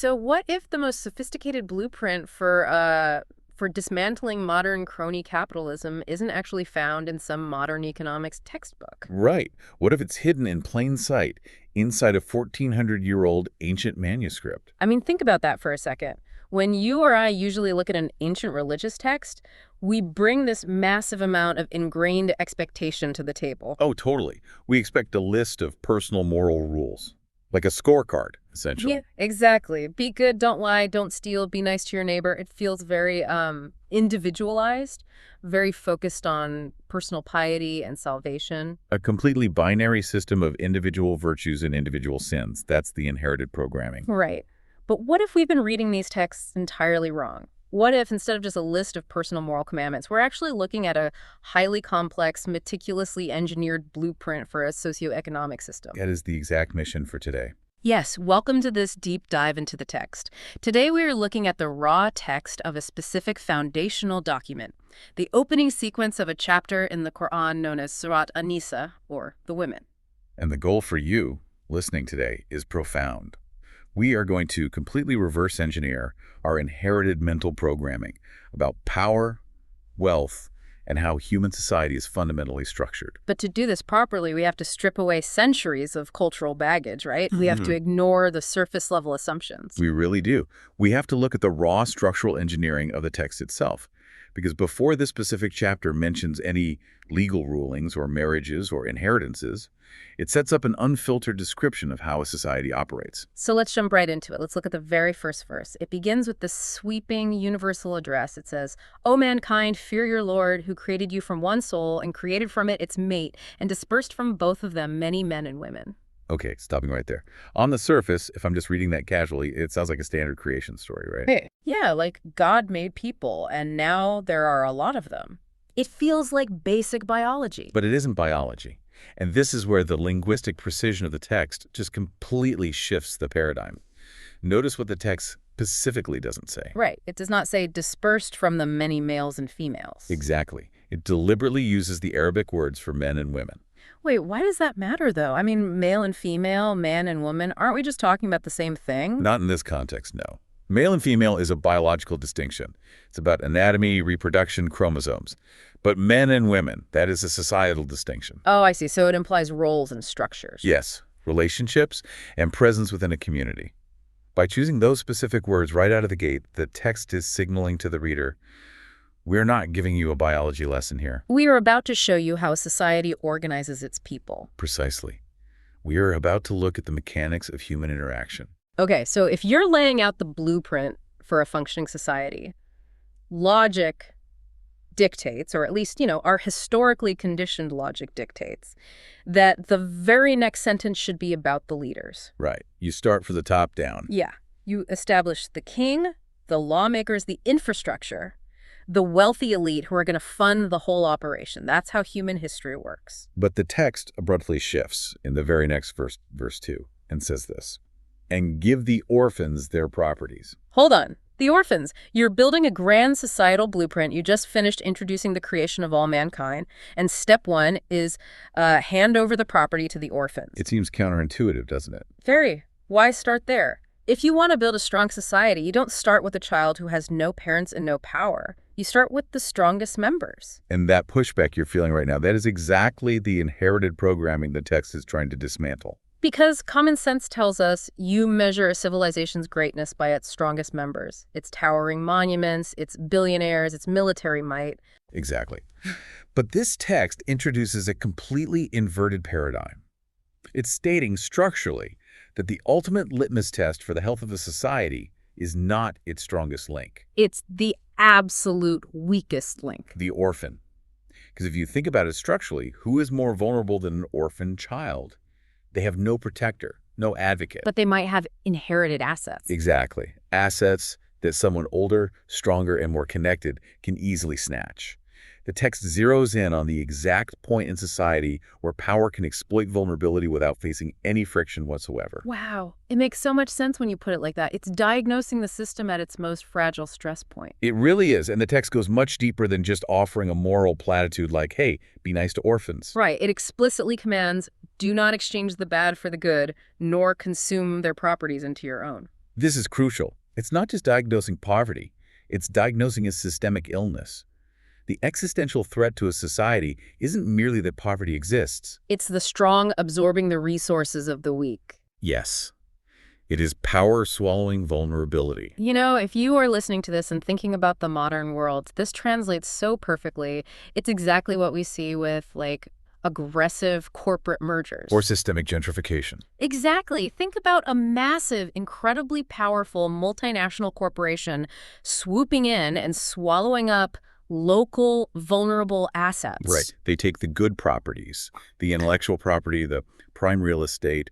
So what if the most sophisticated blueprint for dismantling modern crony capitalism isn't actually found in some modern economics textbook? Right. What if it's hidden in plain sight inside a 1,400-year-old ancient manuscript? I mean, think about that for a second. When you or I usually look at an ancient religious text, we bring this massive amount of ingrained expectation to the table. Oh, totally. We expect a list of personal moral rules, like a scorecard, essentially. Yeah, exactly. Be good, don't lie, don't steal, be nice to your neighbor. It feels very individualized, very focused on personal piety and salvation. A completely binary system of individual virtues and individual sins. That's the inherited programming. Right. But what if we've been reading these texts entirely wrong? What if, instead of just a list of personal moral commandments, we're actually looking at a highly complex, meticulously engineered blueprint for a socioeconomic system? That is the exact mission for today. Yes, welcome to this deep dive into the text. Today we are looking at the raw text of a specific foundational document, the opening sequence of a chapter in the Quran known as Surah An-Nisa, or the Women. And the goal for you, listening today, is profound. We are going to completely reverse engineer our inherited mental programming about power, wealth, and how human society is fundamentally structured. But to do this properly, we have to strip away centuries of cultural baggage, right? We have to ignore the surface-level assumptions. We really do. We have to look at the raw structural engineering of the text itself. Because before this specific chapter mentions any legal rulings or marriages or inheritances, it sets up an unfiltered description of how a society operates. So let's jump right into it. Let's look at the very first verse. It begins with this sweeping universal address. It says, "O mankind, fear your Lord, who created you from one soul and created from it its mate and dispersed from both of them many men and women." Okay, stopping right there. On the surface, if I'm just reading that casually, it sounds like a standard creation story, right? Hey. Yeah, like God made people, and now there are a lot of them. It feels like basic biology. But it isn't biology. And this is where the linguistic precision of the text just completely shifts the paradigm. Notice what the text specifically doesn't say. Right. It does not say dispersed from the many males and females. Exactly. It deliberately uses the Arabic words for men and women. Wait, why does that matter, though? I mean, male and female, man and woman, aren't we just talking about the same thing? Not in this context, no. Male and female is a biological distinction. It's about anatomy, reproduction, chromosomes. But men and women, that is a societal distinction. Oh, I see. So it implies roles and structures. Yes, relationships and presence within a community. By choosing those specific words right out of the gate, the text is signaling to the reader, we're not giving you a biology lesson here. We are about to show you how a society organizes its people. Precisely. We are about to look at the mechanics of human interaction. Okay, so if you're laying out the blueprint for a functioning society, logic dictates, or at least, our historically conditioned logic dictates, that the very next sentence should be about the leaders. Right. You start from the top down. Yeah. You establish the king, the lawmakers, the infrastructure, the wealthy elite who are going to fund the whole operation. That's how human history works. But the text abruptly shifts in the very next verse 2, and says this, "And give the orphans their properties." Hold on. The orphans. You're building a grand societal blueprint. You just finished introducing the creation of all mankind. And step one is hand over the property to the orphans. It seems counterintuitive, doesn't it? Very. Why start there? If you want to build a strong society, you don't start with a child who has no parents and no power. You start with the strongest members. And that pushback you're feeling right now, that is exactly the inherited programming the text is trying to dismantle. Because common sense tells us you measure a civilization's greatness by its strongest members, its towering monuments, its billionaires, its military might. Exactly. But this text introduces a completely inverted paradigm. It's stating structurally that the ultimate litmus test for the health of a society is not its strongest link. It's the absolute weakest link. The orphan. Because if you think about it structurally, who is more vulnerable than an orphan child? They have no protector, no advocate. But they might have inherited assets. Exactly. Assets that someone older, stronger, and more connected can easily snatch. The text zeroes in on the exact point in society where power can exploit vulnerability without facing any friction whatsoever. Wow. It makes so much sense when you put it like that. It's diagnosing the system at its most fragile stress point. It really is, and the text goes much deeper than just offering a moral platitude like, hey, be nice to orphans. Right. It explicitly commands, do not exchange the bad for the good, nor consume their properties into your own. This is crucial. It's not just diagnosing poverty, it's diagnosing a systemic illness. The existential threat to a society isn't merely that poverty exists. It's the strong absorbing the resources of the weak. Yes. It is power swallowing vulnerability. You know, if you are listening to this and thinking about the modern world, this translates so perfectly. It's exactly what we see with, like, aggressive corporate mergers. Or systemic gentrification. Exactly. Think about a massive, incredibly powerful multinational corporation swooping in and swallowing up local, vulnerable assets. Right. They take the good properties, the intellectual property, the prime real estate,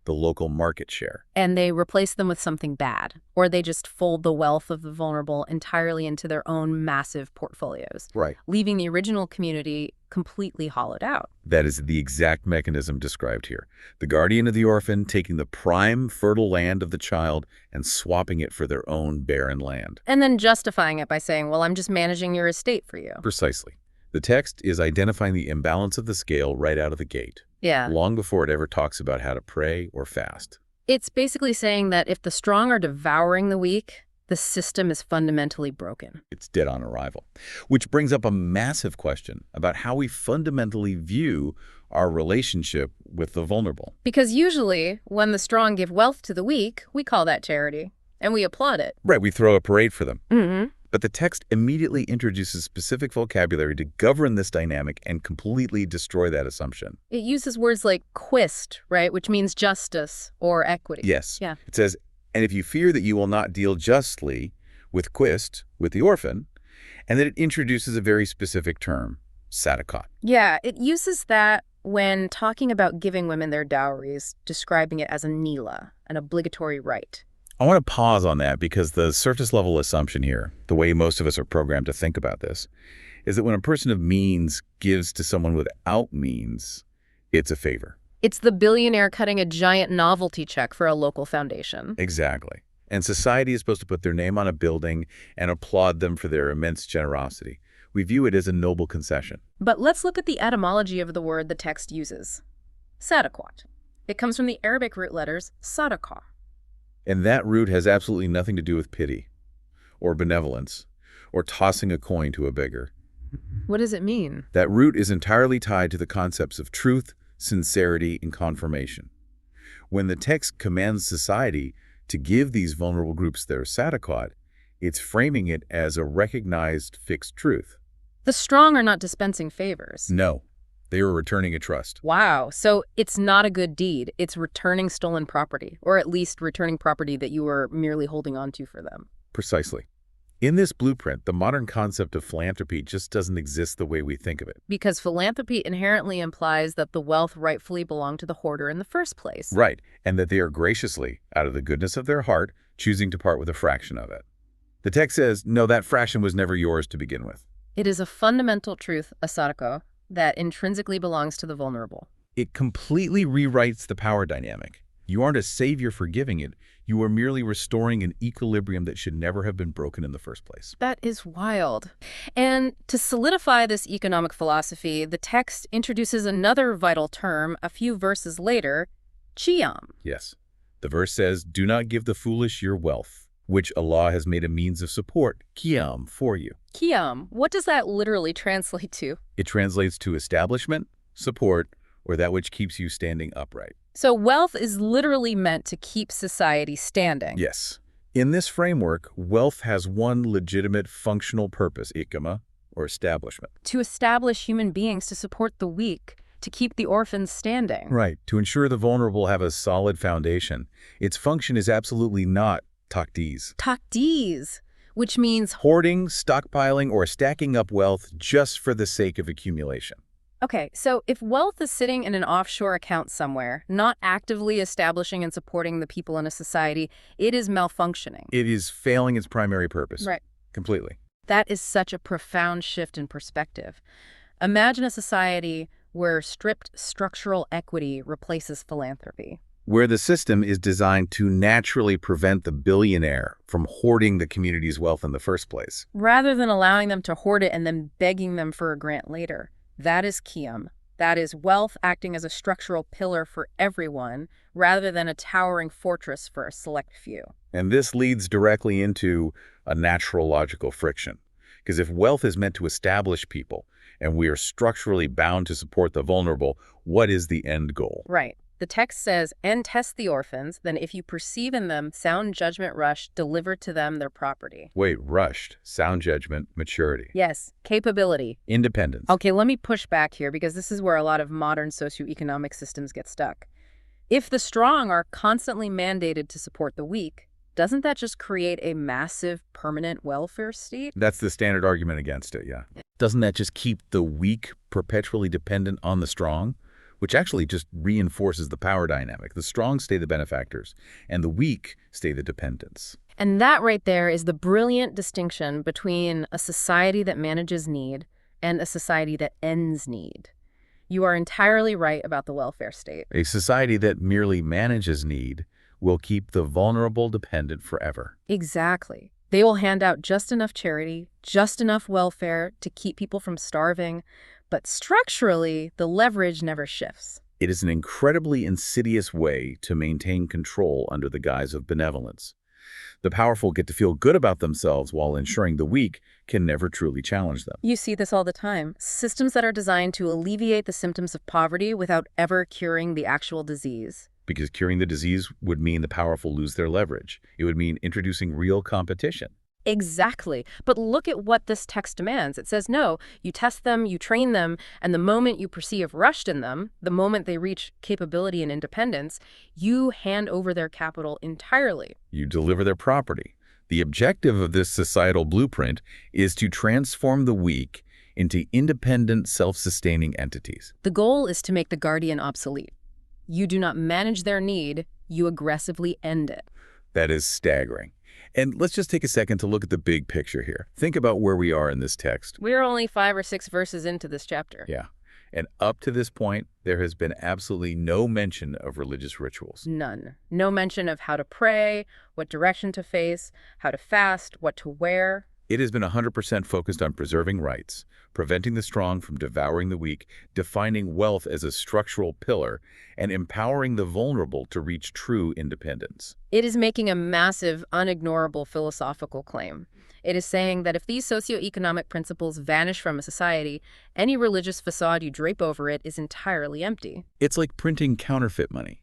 the local market share. And they replace them with something bad, or they just fold the wealth of the vulnerable entirely into their own massive portfolios, Right. leaving the original community completely hollowed out. That is the exact mechanism described here. The guardian of the orphan taking the prime fertile land of the child and swapping it for their own barren land. And then justifying it by saying, well, I'm just managing your estate for you. Precisely. The text is identifying the imbalance of the scale right out of the gate. Yeah. Long before it ever talks about how to pray or fast. It's basically saying that if the strong are devouring the weak, the system is fundamentally broken. It's dead on arrival. Which brings up a massive question about how we fundamentally view our relationship with the vulnerable. Because usually, when the strong give wealth to the weak, we call that charity, and we applaud it. Right, we throw a parade for them. Mm-hmm. But the text immediately introduces specific vocabulary to govern this dynamic and completely destroy that assumption. It uses words like quist, right, which means justice or equity. Yes. Yeah. It says, and if you fear that you will not deal justly with quist, with the orphan, and that it introduces a very specific term, sadaqat. Yeah, it uses that when talking about giving women their dowries, describing it as a nila, an obligatory right. I want to pause on that because the surface-level assumption here, the way most of us are programmed to think about this, is that when a person of means gives to someone without means, it's a favor. It's the billionaire cutting a giant novelty check for a local foundation. Exactly. And society is supposed to put their name on a building and applaud them for their immense generosity. We view it as a noble concession. But let's look at the etymology of the word the text uses. Sadaqat. It comes from the Arabic root letters sadaqah. And that root has absolutely nothing to do with pity, or benevolence, or tossing a coin to a beggar. What does it mean? That root is entirely tied to the concepts of truth, sincerity, and confirmation. When the text commands society to give these vulnerable groups their sadaqat, it's framing it as a recognized fixed truth. The strong are not dispensing favors. No, they are returning a trust. Wow, so it's not a good deed. It's returning stolen property, or at least returning property that you were merely holding on to for them. Precisely. In this blueprint, the modern concept of philanthropy just doesn't exist the way we think of it. Because philanthropy inherently implies that the wealth rightfully belonged to the hoarder in the first place. Right, and that they are graciously, out of the goodness of their heart, choosing to part with a fraction of it. The text says, no, that fraction was never yours to begin with. It is a fundamental truth, a sadaqah, that intrinsically belongs to the vulnerable. It completely rewrites the power dynamic. You aren't a savior for giving it. You are merely restoring an equilibrium that should never have been broken in the first place. That is wild. And to solidify this economic philosophy, the text introduces another vital term a few verses later, Qiyam. Yes. The verse says, do not give the foolish your wealth, which Allah has made a means of support, Qiyam, for you. Qiyam, what does that literally translate to? It translates to establishment, support, or that which keeps you standing upright. So wealth is literally meant to keep society standing. Yes. In this framework, wealth has one legitimate functional purpose, ikama, or establishment. To establish human beings, to support the weak, to keep the orphans standing. Right. To ensure the vulnerable have a solid foundation. Its function is absolutely not takdiz. Takdiz, which means Hoarding, stockpiling, or stacking up wealth just for the sake of accumulation. okay, so if wealth is sitting in an offshore account somewhere, not actively establishing and supporting the people in a society, it is malfunctioning. It is failing its primary purpose. Right. Completely. That is such a profound shift in perspective. Imagine a society where stripped structural equity replaces philanthropy. Where the system is designed to naturally prevent the billionaire from hoarding the community's wealth in the first place. Rather than allowing them to hoard it and then begging them for a grant later. That is Qiyam, That is, wealth acting as a structural pillar for everyone, rather than a towering fortress for a select few. And this leads directly into a natural logical friction. Because if wealth is meant to establish people, and we are structurally bound to support the vulnerable, what is the end goal? Right. The text says, and test the orphans, then if you perceive in them sound judgment rush, deliver to them their property. Wait, rushed, sound judgment, maturity. Yes, capability. Independence. Okay, let me push back here because this is where a lot of modern socioeconomic systems get stuck. If the strong are constantly mandated to support the weak, doesn't that just create a massive permanent welfare state? That's the standard argument against it, yeah. Doesn't that just keep the weak perpetually dependent on the strong? Which actually just reinforces the power dynamic. The strong stay the benefactors, and the weak stay the dependents. And that right there is the brilliant distinction between a society that manages need and a society that ends need. You are entirely right about the welfare state. A society that merely manages need will keep the vulnerable dependent forever. Exactly. They will hand out just enough charity, just enough welfare to keep people from starving, but structurally, the leverage never shifts. It is an incredibly insidious way to maintain control under the guise of benevolence. The powerful get to feel good about themselves while ensuring the weak can never truly challenge them. You see this all the time. Systems that are designed to alleviate the symptoms of poverty without ever curing the actual disease. Because curing the disease would mean the powerful lose their leverage. It would mean introducing real competition. Exactly. But look at what this text demands. It says, no, you test them, you train them, and the moment you perceive rushed in them, the moment they reach capability and independence, you hand over their capital entirely. You deliver their property. The objective of this societal blueprint is to transform the weak into independent, self-sustaining entities. The goal is to make the guardian obsolete. You do not manage their need, you aggressively end it. That is staggering. And let's just take a second to look at the big picture here. Think about where we are in this text. We're only 5 or 6 verses into this chapter. Yeah. And up to this point, there has been absolutely no mention of religious rituals. None. No mention of how to pray, what direction to face, how to fast, what to wear. It has been 100% focused on preserving rights, preventing the strong from devouring the weak, defining wealth as a structural pillar, and empowering the vulnerable to reach true independence. It is making a massive, unignorable philosophical claim. It is saying that if these socioeconomic principles vanish from a society, any religious facade you drape over it is entirely empty. It's like printing counterfeit money.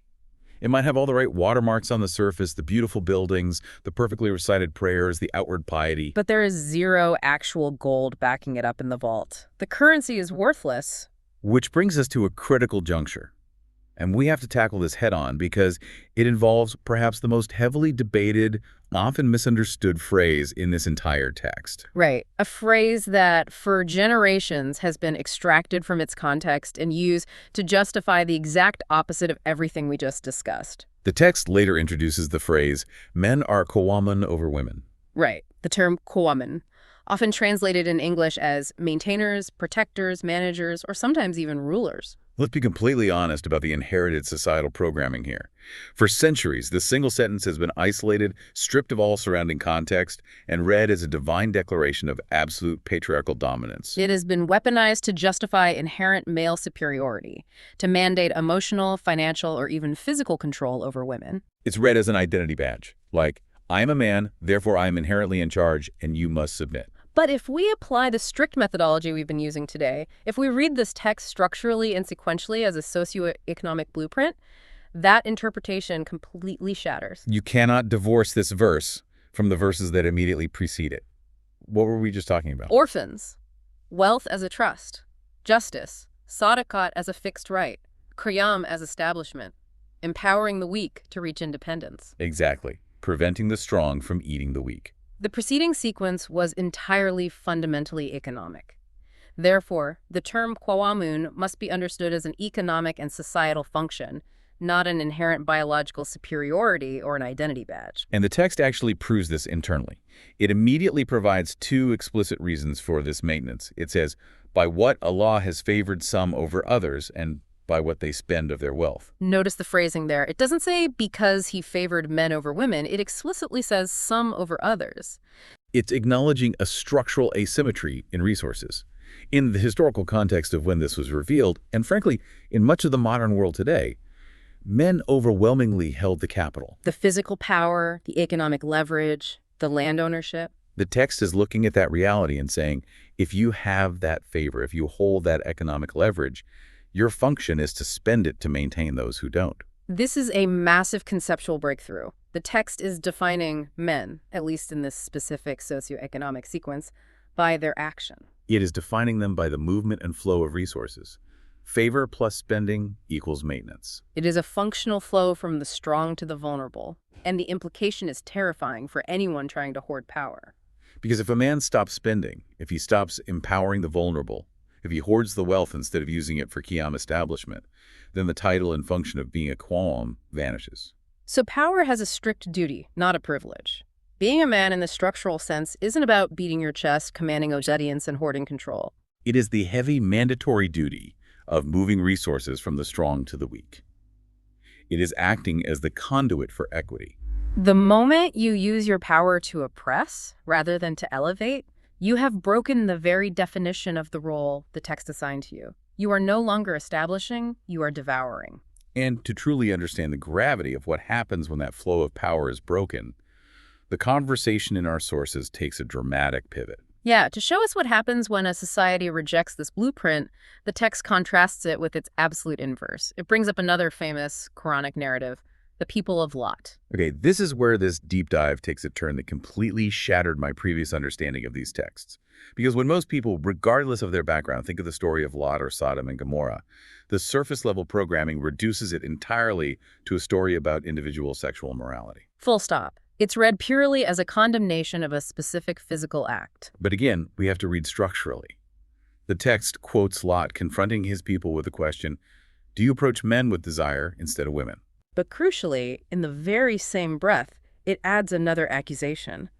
It might have all the right watermarks on the surface, the beautiful buildings, the perfectly recited prayers, the outward piety. But there is zero actual gold backing it up in the vault. The currency is worthless. Which brings us to a critical juncture. And we have to tackle this head-on because it involves perhaps the most heavily debated, often misunderstood phrase in this entire text. Right. A phrase that for generations has been extracted from its context and used to justify the exact opposite of everything we just discussed. The text later introduces the phrase, men are Qiyam over women. Right. The term Qiyam, often translated in English as maintainers, protectors, managers, or sometimes even rulers. Let's be completely honest about the inherited societal programming here. For centuries, this single sentence has been isolated, stripped of all surrounding context, and read as a divine declaration of absolute patriarchal dominance. It has been weaponized to justify inherent male superiority, to mandate emotional, financial, or even physical control over women. It's read as an identity badge, like, I am a man, therefore I am inherently in charge, and you must submit. But if we apply the strict methodology we've been using today, if we read this text structurally and sequentially as a socioeconomic blueprint, that interpretation completely shatters. You cannot divorce this verse from the verses that immediately precede it. What were we just talking about? Orphans, wealth as a trust, justice, sadaqat as a fixed right, Qiyam as establishment, empowering the weak to reach independence. Exactly. Preventing the strong from eating the weak. The preceding sequence was entirely fundamentally economic. Therefore, the term Qawamun must be understood as an economic and societal function, not an inherent biological superiority or an identity badge. And the text actually proves this internally. It immediately provides 2 explicit reasons for this maintenance. It says, by what Allah has favored some over others, and by what they spend of their wealth. Notice the phrasing there. It doesn't say because he favored men over women. It explicitly says some over others. It's acknowledging a structural asymmetry in resources. In the historical context of when this was revealed, and frankly, in much of the modern world today, men overwhelmingly held the capital. The physical power, the economic leverage, the land ownership. The text is looking at that reality and saying, if you have that favor, if you hold that economic leverage, your function is to spend it to maintain those who don't. This is a massive conceptual breakthrough. The text is defining men, at least in this specific socioeconomic sequence, by their action. It is defining them by the movement and flow of resources. Favor plus spending equals maintenance. It is a functional flow from the strong to the vulnerable, and the implication is terrifying for anyone trying to hoard power. Because if a man stops spending, if he stops empowering the vulnerable, if he hoards the wealth instead of using it for Qiyam establishment, then the title and function of being a Qawm vanishes. So power has a strict duty, not a privilege. Being a man in the structural sense isn't about beating your chest, commanding obedience, and hoarding control. It is the heavy mandatory duty of moving resources from the strong to the weak. It is acting as the conduit for equity. The moment you use your power to oppress rather than to elevate, you have broken the very definition of the role the text assigned to you. You are no longer establishing, you are devouring. And to truly understand the gravity of what happens when that flow of power is broken, the conversation in our sources takes a dramatic pivot. Yeah, to show us what happens when a society rejects this blueprint, the text contrasts it with its absolute inverse. It brings up another famous Qur'anic narrative, the people of Lot. Okay, this is where this deep dive takes a turn that completely shattered my previous understanding of these texts. Because when most people, regardless of their background, think of the story of Lot or Sodom and Gomorrah, the surface-level programming reduces it entirely to a story about individual sexual morality. Full stop. It's read purely as a condemnation of a specific physical act. But again, we have to read structurally. The text quotes Lot confronting his people with the question, do you approach men with desire instead of women? But crucially, in the very same breath, it adds another accusation.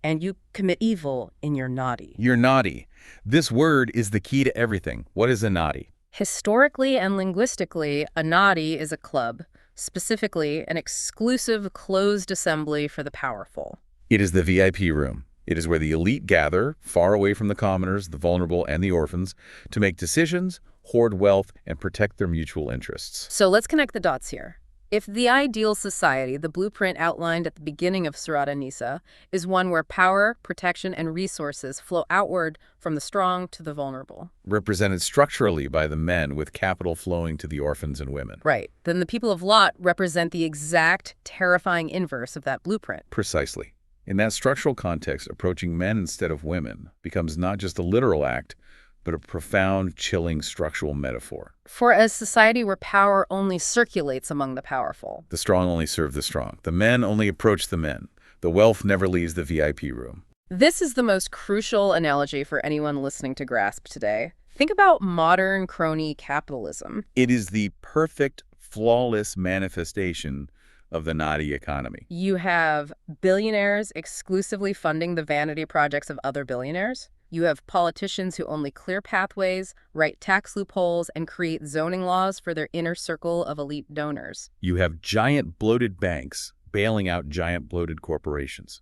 And you commit evil in your Nadi. Your Nadi. This word is the key to everything. What is a Nadi? Historically and linguistically, a Nadi is a club, specifically an exclusive closed assembly for the powerful. It is the VIP room. It is where the elite gather, far away from the commoners, the vulnerable, and the orphans, to make decisions, hoard wealth, and protect their mutual interests. So let's connect the dots here. If the ideal society, the blueprint outlined at the beginning of Surah An-Nisa, is one where power, protection, and resources flow outward from the strong to the vulnerable. Represented structurally by the men with capital flowing to the orphans and women. Right. Then the people of Lot represent the exact terrifying inverse of that blueprint. Precisely. In that structural context, approaching men instead of women becomes not just a literal act, but a profound, chilling structural metaphor. For a society where power only circulates among the powerful. The strong only serve the strong. The men only approach the men. The wealth never leaves the VIP room. This is the most crucial analogy for anyone listening to grasp today. Think about modern crony capitalism. It is the perfect, flawless manifestation of the Nadi economy. You have billionaires exclusively funding the vanity projects of other billionaires. You have politicians who only clear pathways, write tax loopholes, and create zoning laws for their inner circle of elite donors. You have giant bloated banks bailing out giant bloated corporations,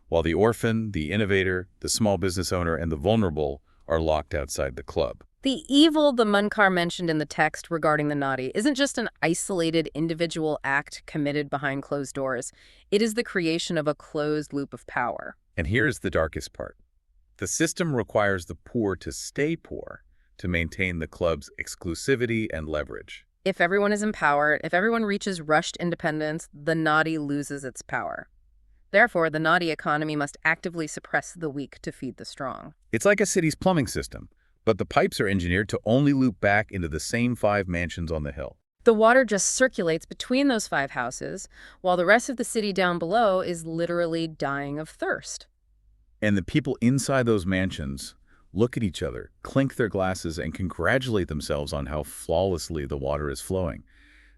while the orphan, the innovator, the small business owner, and the vulnerable are locked outside the club. The evil the Munkar mentioned in the text regarding the Nadi isn't just an isolated individual act committed behind closed doors. It is the creation of a closed loop of power. And here's the darkest part. The system requires the poor to stay poor to maintain the club's exclusivity and leverage. If everyone is empowered, if everyone reaches rushed independence, the Nadi loses its power. Therefore, the Nadi economy must actively suppress the weak to feed the strong. It's like a city's plumbing system, but the pipes are engineered to only loop back into the same 5 mansions on the hill. The water just circulates between those 5 houses, while the rest of the city down below is literally dying of thirst. And the people inside those mansions look at each other, clink their glasses, and congratulate themselves on how flawlessly the water is flowing.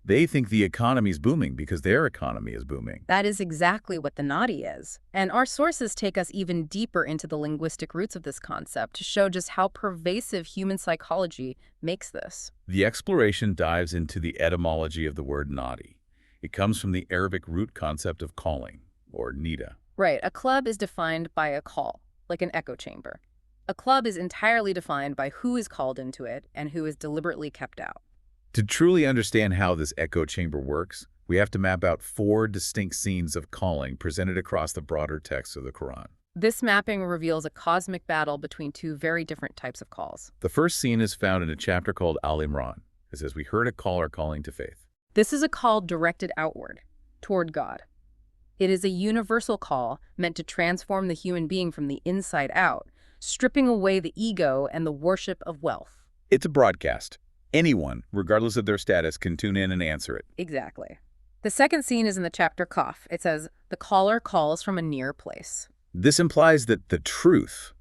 They think the economy's booming because their economy is booming. That is exactly what the Nadi is. And our sources take us even deeper into the linguistic roots of this concept to show just how pervasive human psychology makes this. The exploration dives into the etymology of the word Nadi. It comes from the Arabic root concept of calling, or nida. Right. A club is defined by a call, like an echo chamber. A club is entirely defined by who is called into it and who is deliberately kept out. To truly understand how this echo chamber works, we have to map out 4 distinct scenes of calling presented across the broader text of the Quran. This mapping reveals a cosmic battle between 2 very different types of calls. The first scene is found in a chapter called Al-Imran. It says, "We heard a caller calling to faith." This is a call directed outward, toward God. It is a universal call meant to transform the human being from the inside out, stripping away the ego and the worship of wealth. It's a broadcast. Anyone, regardless of their status, can tune in and answer it. Exactly. The second scene is in the chapter Qaf. It says, the caller calls from a near place. This implies that the truth,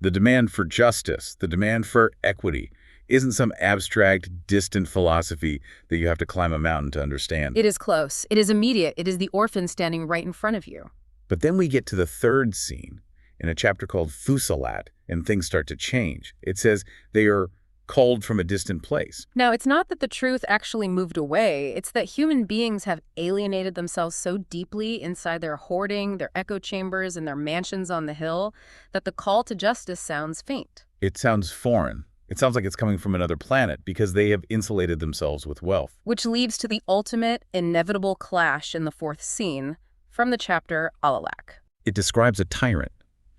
the demand for justice, the demand for equity, isn't some abstract, distant philosophy that you have to climb a mountain to understand. It is close. It is immediate. It is the orphan standing right in front of you. But then we get to the third scene in a chapter called Fusilat, and things start to change. It says they are called from a distant place. Now, it's not that the truth actually moved away. It's that human beings have alienated themselves so deeply inside their hoarding, their echo chambers, and their mansions on the hill that the call to justice sounds faint. It sounds foreign. It sounds like it's coming from another planet because they have insulated themselves with wealth. Which leads to the ultimate, inevitable clash in the fourth scene from the chapter Al-Alaq. It describes a tyrant,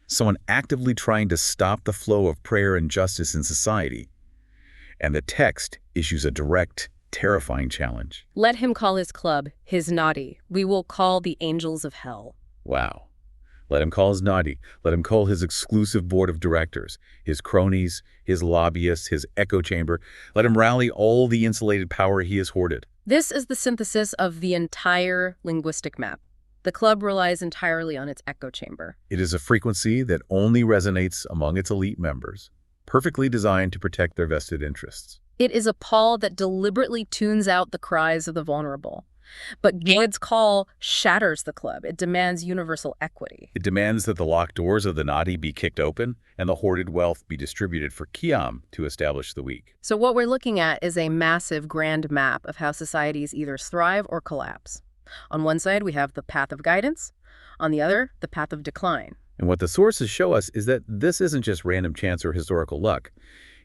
someone actively trying to stop the flow of prayer and justice in society. And the text issues a direct, terrifying challenge. Let him call his club his Nadi. We will call the angels of hell. Wow. Let him call his Nadi. Let him call his exclusive board of directors, his cronies, his lobbyists, his echo chamber. Let him rally all the insulated power he has hoarded. This is the synthesis of the entire linguistic map. The club relies entirely on its echo chamber. It is a frequency that only resonates among its elite members, perfectly designed to protect their vested interests. It is a call that deliberately tunes out the cries of the vulnerable. But God's call shatters the club. It demands universal equity. It demands that the locked doors of the Nadi be kicked open and the hoarded wealth be distributed for Qiyam to establish the weak. So what we're looking at is a massive grand map of how societies either thrive or collapse. On one side, we have the path of guidance. On the other, the path of decline. And what the sources show us is that this isn't just random chance or historical luck.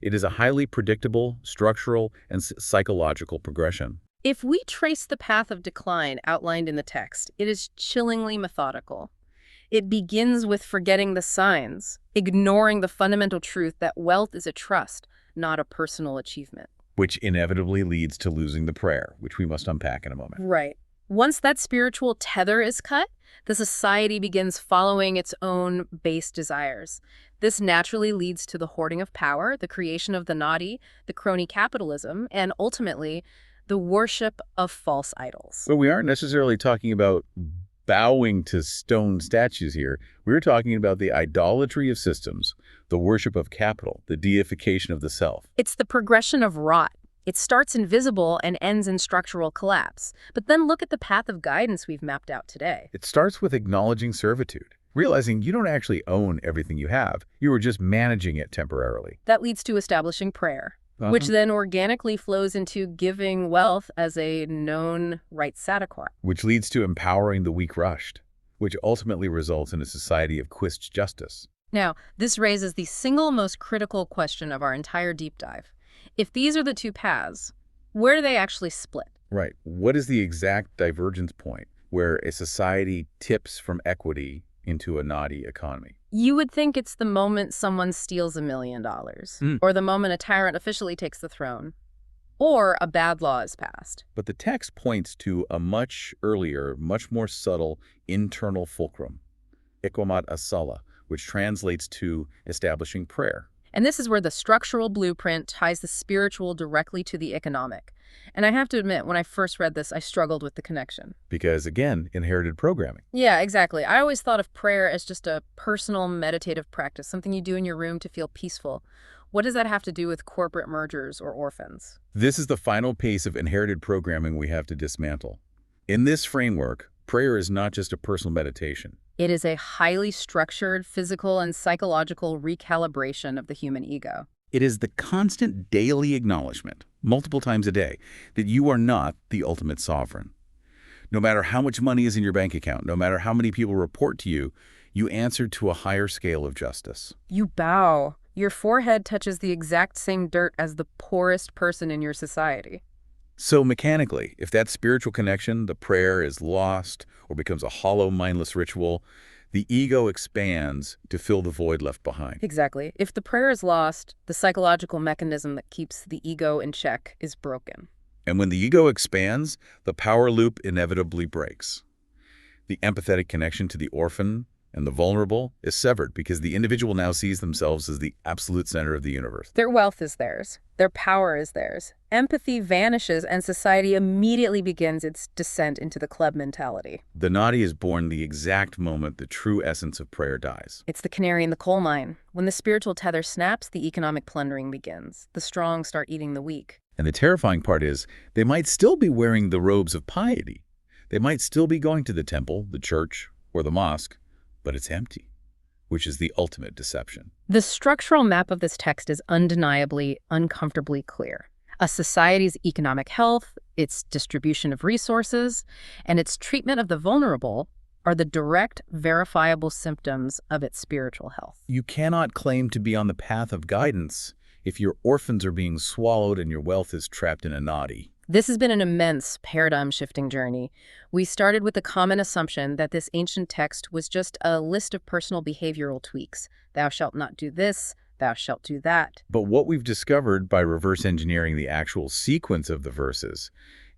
It is a highly predictable, structural, and psychological progression. If we trace the path of decline outlined in the text, it is chillingly methodical. It begins with forgetting the signs, ignoring the fundamental truth that wealth is a trust, not a personal achievement. Which inevitably leads to losing the prayer, which we must unpack in a moment. Right. Once that spiritual tether is cut, the society begins following its own base desires. This naturally leads to the hoarding of power, the creation of the Nadi, the crony capitalism, and ultimately, the worship of false idols. But we aren't necessarily talking about bowing to stone statues here. We're talking about the idolatry of systems, the worship of capital, the deification of the self. It's the progression of rot. It starts invisible and ends in structural collapse. But then look at the path of guidance we've mapped out today. It starts with acknowledging servitude, realizing you don't actually own everything you have. You are just managing it temporarily. That leads to establishing prayer, which then organically flows into giving wealth as a known right satokar. Which leads to empowering the weak rushed, which ultimately results in a society of quist justice. Now, this raises the single most critical question of our entire deep dive. If these are the two paths, where do they actually split? Right. What is the exact divergence point where a society tips from equity into a Nadi economy? You would think it's the moment someone steals $1 million, or the moment a tyrant officially takes the throne, or a bad law is passed. But the text points to a much earlier, much more subtle internal fulcrum, Iqamat as-Salah, which translates to establishing prayer. And this is where the structural blueprint ties the spiritual directly to the economic. And I have to admit, when I first read this, I struggled with the connection. Because, again, inherited programming. Yeah, exactly. I always thought of prayer as just a personal meditative practice, something you do in your room to feel peaceful. What does that have to do with corporate mergers or orphans? This is the final piece of inherited programming we have to dismantle. In this framework, prayer is not just a personal meditation. It is a highly structured physical and psychological recalibration of the human ego. It is the constant daily acknowledgement, multiple times a day, that you are not the ultimate sovereign. No matter how much money is in your bank account, no matter how many people report to you, You answer to a higher scale of justice. You bow. Your forehead touches the exact same dirt as the poorest person in your society. So mechanically, if that spiritual connection, the prayer, is lost or becomes a hollow, mindless ritual, the ego expands to fill the void left behind. Exactly. If the prayer is lost, the psychological mechanism that keeps the ego in check is broken. And when the ego expands, the power loop inevitably breaks. The empathetic connection to the orphan and the vulnerable is severed because the individual now sees themselves as the absolute center of the universe. Their wealth is theirs. Their power is theirs. Empathy vanishes and society immediately begins its descent into the club mentality. The Nadi is born the exact moment the true essence of prayer dies. It's the canary in the coal mine. When the spiritual tether snaps, the economic plundering begins. The strong start eating the weak. And the terrifying part is, they might still be wearing the robes of piety. They might still be going to the temple, the church, or the mosque, but it's empty, which is the ultimate deception. The structural map of this text is undeniably, uncomfortably clear. A society's economic health, its distribution of resources, and its treatment of the vulnerable are the direct, verifiable symptoms of its spiritual health. You cannot claim to be on the path of guidance if your orphans are being swallowed and your wealth is trapped in a Nadi. This has been an immense paradigm-shifting journey. We started with the common assumption that this ancient text was just a list of personal behavioral tweaks. Thou shalt not do this, thou shalt do that. But what we've discovered by reverse engineering the actual sequence of the verses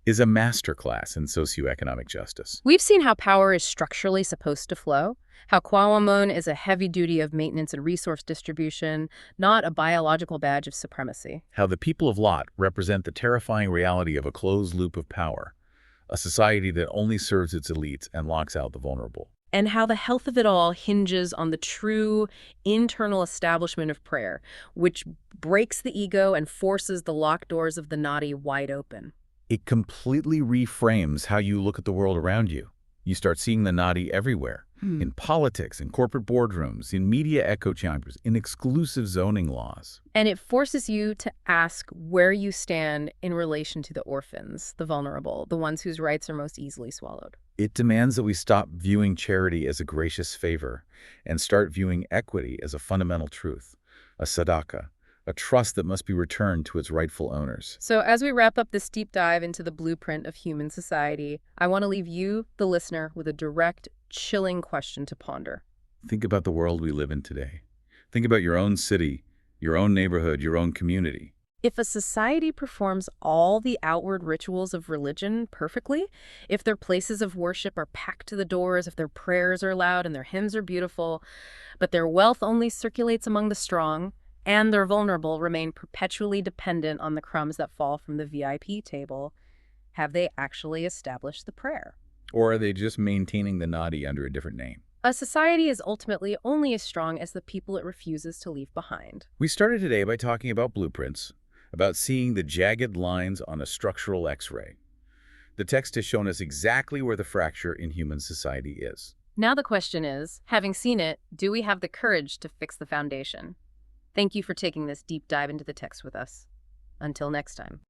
is a masterclass in socioeconomic justice. We've seen how power is structurally supposed to flow, how Qiyam is a heavy duty of maintenance and resource distribution, not a biological badge of supremacy. How the people of Lot represent the terrifying reality of a closed loop of power, a society that only serves its elites and locks out the vulnerable. And how the health of it all hinges on the true internal establishment of prayer, which breaks the ego and forces the locked doors of the Nadi wide open. It completely reframes how you look at the world around you. You start seeing the Nadi everywhere, in politics, in corporate boardrooms, in media echo chambers, in exclusive zoning laws. And it forces you to ask where you stand in relation to the orphans, the vulnerable, the ones whose rights are most easily swallowed. It demands that we stop viewing charity as a gracious favor and start viewing equity as a fundamental truth, a tzedakah, a trust that must be returned to its rightful owners. So as we wrap up this deep dive into the blueprint of human society, I want to leave you, the listener, with a direct, chilling question to ponder. Think about the world we live in today. Think about your own city, your own neighborhood, your own community. If a society performs all the outward rituals of religion perfectly, if their places of worship are packed to the doors, if their prayers are loud and their hymns are beautiful, but their wealth only circulates among the strong, and their vulnerable remain perpetually dependent on the crumbs that fall from the VIP table, have they actually established the prayer? Or are they just maintaining the Nadi under a different name? A society is ultimately only as strong as the people it refuses to leave behind. We started today by talking about blueprints, about seeing the jagged lines on a structural X-ray. The text has shown us exactly where the fracture in human society is. Now the question is, having seen it, do we have the courage to fix the foundation? Thank you for taking this deep dive into the text with us. Until next time.